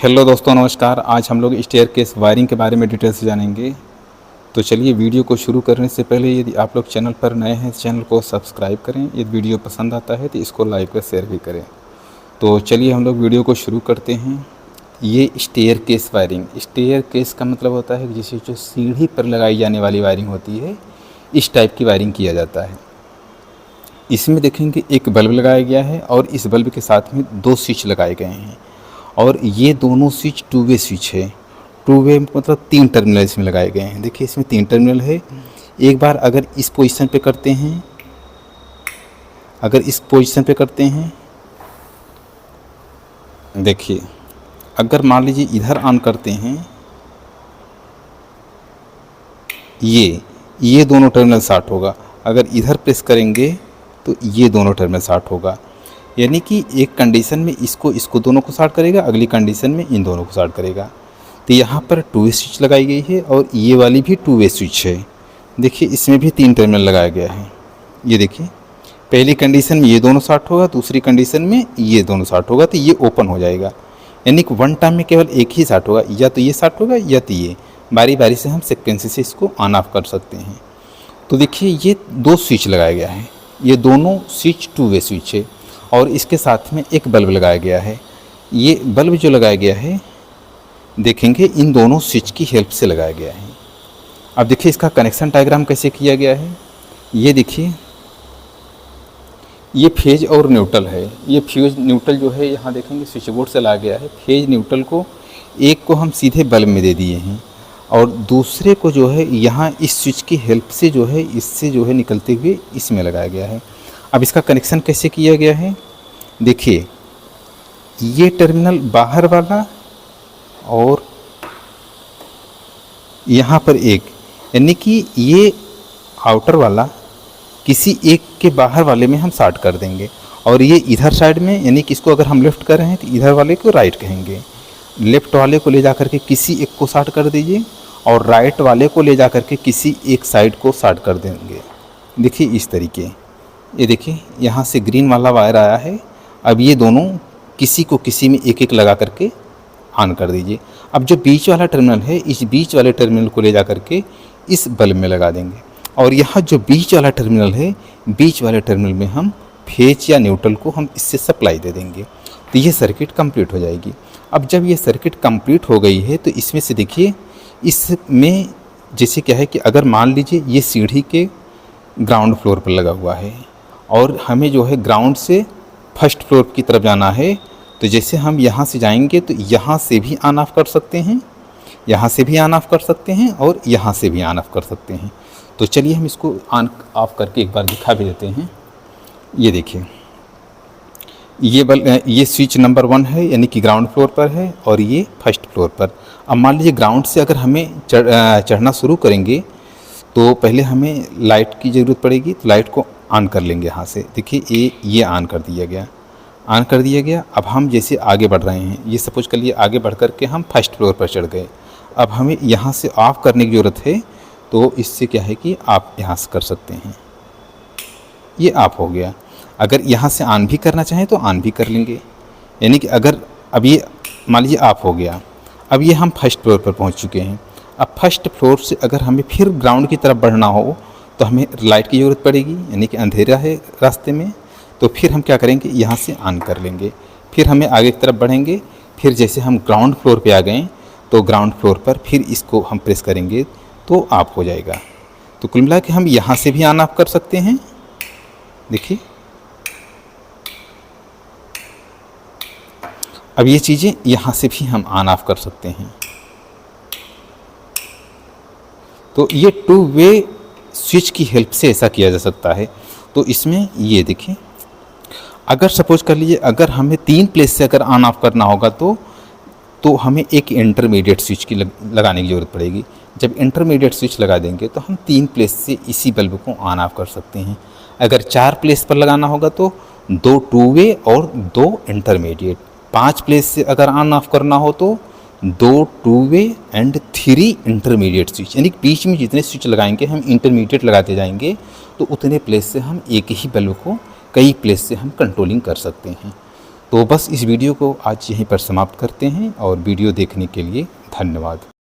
Hello दोस्तों, नमस्कार। आज हम लोग स्टेयरकेस वायरिंग के बारे में डिटेल से जानेंगे। तो चलिए वीडियो को शुरू करने से पहले यदि आप लोग चैनल पर नए हैं, चैनल को सब्सक्राइब करें। यदि वीडियो पसंद आता है तो इसको लाइक और शेयर भी करें। तो चलिए हम लोग वीडियो को शुरू करते हैं। ये स्टेयरकेस वायरिंग, स्टेयरकेस का मतलब होता है कि जैसे जो सीढ़ी पर लगाई जाने वाली वायरिंग होती है, इस टाइप की वायरिंग किया जाता है। इसमें देखेंगे एक बल्ब लगाया गया है और इस बल्ब के साथ में दो स्विच लगाए गए हैं और ये दोनों स्विच टू वे स्विच है। टू वे मतलब 3 टर्मिनल इसमें लगाए गए हैं। देखिए इसमें 3 टर्मिनल है। एक बार अगर इस पोजीशन पे करते हैं, देखिए अगर मान लीजिए इधर ऑन करते हैं, ये दोनों टर्मिनल शॉर्ट होगा। अगर इधर प्रेस करेंगे तो ये दोनों टर्मिनल शॉर्ट होगा। यानी कि एक कंडीशन में इसको दोनों को शॉर्ट करेगा, अगली कंडीशन में इन दोनों को शॉर्ट करेगा। तो यहाँ पर 2 वे स्विच लगाई गई है और ये वाली भी 2 वे स्विच है। देखिए इसमें भी 3 टर्मिनल लगाया गया है। ये देखिए पहली कंडीशन में ये दोनों शॉर्ट होगा, दूसरी कंडीशन में ये दोनों शॉर्ट होगा, तो ये ओपन हो जाएगा। यानी कि वन टाइम में केवल एक ही शॉर्ट होगा, या तो ये शॉर्ट होगा या तो ये। बारी बारी से हम सिक्वेंस से इसको ऑन ऑफ कर सकते हैं। तो देखिए ये 2 स्विच लगाया गया है। ये दोनों स्विच 2 वे स्विच है और इसके साथ में एक बल्ब लगाया गया है। ये बल्ब जो लगाया गया है, देखेंगे इन दोनों स्विच की हेल्प से लगाया गया है। अब देखिए इसका कनेक्शन डायग्राम कैसे किया गया है। ये देखिए ये फेज और न्यूट्रल है। ये फेज न्यूट्रल जो है यहाँ देखेंगे स्विच बोर्ड से लाया गया है। फेज न्यूट्रल को एक को हम सीधे बल्ब में दे दिए हैं और दूसरे को जो है यहाँ इस स्विच की हेल्प से जो है इससे जो है निकलते हुए इसमें लगाया गया है। अब इसका कनेक्शन कैसे किया गया है, देखिए ये टर्मिनल बाहर वाला और यहाँ पर एक, यानी कि ये आउटर वाला किसी एक के बाहर वाले में हम शॉर्ट कर देंगे और ये इधर साइड में, यानी कि इसको अगर हम लेफ़्ट कर रहे हैं तो इधर वाले को राइट कहेंगे। लेफ़्ट वाले को ले जा करके किसी एक को शॉर्ट कर दीजिए और राइट वाले को ले जा करके किसी एक साइड को शॉर्ट कर देंगे। देखिए इस तरीके, ये देखिए यहाँ से ग्रीन वाला वायर आया है। अब ये दोनों किसी को किसी में एक एक लगा करके ऑन कर दीजिए। अब जो बीच वाला टर्मिनल है, इस बीच वाले टर्मिनल को ले जा करके इस बल्ब में लगा देंगे और यहाँ जो बीच वाला टर्मिनल है, बीच वाले टर्मिनल में हम फेज या न्यूट्रल को हम इससे सप्लाई दे देंगे। तो ये सर्किट कंप्लीट हो जाएगी। अब जब ये सर्किट कंप्लीट हो गई है तो इसमें से देखिए इसमें जैसे क्या है कि अगर मान लीजिए ये सीढ़ी के ग्राउंड फ्लोर पर लगा हुआ है और हमें जो है ग्राउंड से फर्स्ट फ्लोर की तरफ जाना है, तो जैसे हम यहाँ से जाएंगे तो यहाँ से भी ऑन ऑफ कर सकते हैं, यहाँ से भी ऑन ऑफ कर सकते हैं और यहाँ से भी ऑन ऑफ कर सकते हैं। तो चलिए हम इसको ऑन ऑफ करके एक बार दिखा भी देते हैं। ये देखिए ये स्विच नंबर 1 है, यानी कि ग्राउंड फ्लोर पर है और ये फर्स्ट फ्लोर पर। अब मान लीजिए ग्राउंड से अगर हमें चढ़ना शुरू करेंगे तो पहले हमें लाइट की ज़रूरत पड़ेगी, तो लाइट को ऑन कर लेंगे यहाँ से। देखिए ये ऑन कर दिया गया। अब हम जैसे आगे बढ़ रहे हैं, ये सपोज कर लिए आगे बढ़ कर के हम फर्स्ट फ्लोर पर चढ़ गए। अब हमें यहाँ से ऑफ करने की ज़रूरत है, तो इससे क्या है कि आप यहाँ से कर सकते हैं। ये ऑफ हो गया। अगर यहाँ से ऑन भी करना चाहें तो ऑन भी कर लेंगे। यानी कि अगर अब ये मान लीजिए ऑफ हो गया, अब ये हम फर्स्ट फ्लोर पर पहुँच चुके हैं। अब फर्स्ट फ्लोर से अगर हमें फिर ग्राउंड की तरफ बढ़ना हो तो हमें लाइट की ज़रूरत पड़ेगी, यानी कि अंधेरा है रास्ते में। तो फिर हम क्या करेंगे, यहाँ से ऑन कर लेंगे। फिर हमें आगे की तरफ बढ़ेंगे। फिर जैसे हम ग्राउंड फ्लोर पे आ गए तो ग्राउंड फ्लोर पर फिर इसको हम प्रेस करेंगे तो ऑफ हो जाएगा। तो कुल मिला के हम यहाँ से भी ऑन ऑफ कर सकते हैं। देखिए अब ये चीज़ें यहाँ से भी हम ऑन ऑफ कर सकते हैं। तो ये 2 वे स्विच की हेल्प से ऐसा किया जा सकता है। तो इसमें ये देखिए, अगर सपोज कर लीजिए अगर हमें 3 प्लेस से अगर ऑन ऑफ करना होगा तो हमें एक इंटरमीडिएट स्विच की लगाने की ज़रूरत पड़ेगी। जब इंटरमीडिएट स्विच लगा देंगे तो हम 3 प्लेस से इसी बल्ब को ऑन ऑफ कर सकते हैं। अगर 4 प्लेस पर लगाना होगा तो 2 2 वे और 2 इंटरमीडिएट। 5 प्लेस से अगर ऑन ऑफ करना हो तो 2 2 वे एंड 3 इंटरमीडिएट स्विच, यानी बीच में जितने स्विच लगाएंगे हम इंटरमीडिएट लगाते जाएंगे तो उतने प्लेस से हम एक ही बल्ब को कई प्लेस से हम कंट्रोलिंग कर सकते हैं। तो बस इस वीडियो को आज यहीं पर समाप्त करते हैं और वीडियो देखने के लिए धन्यवाद।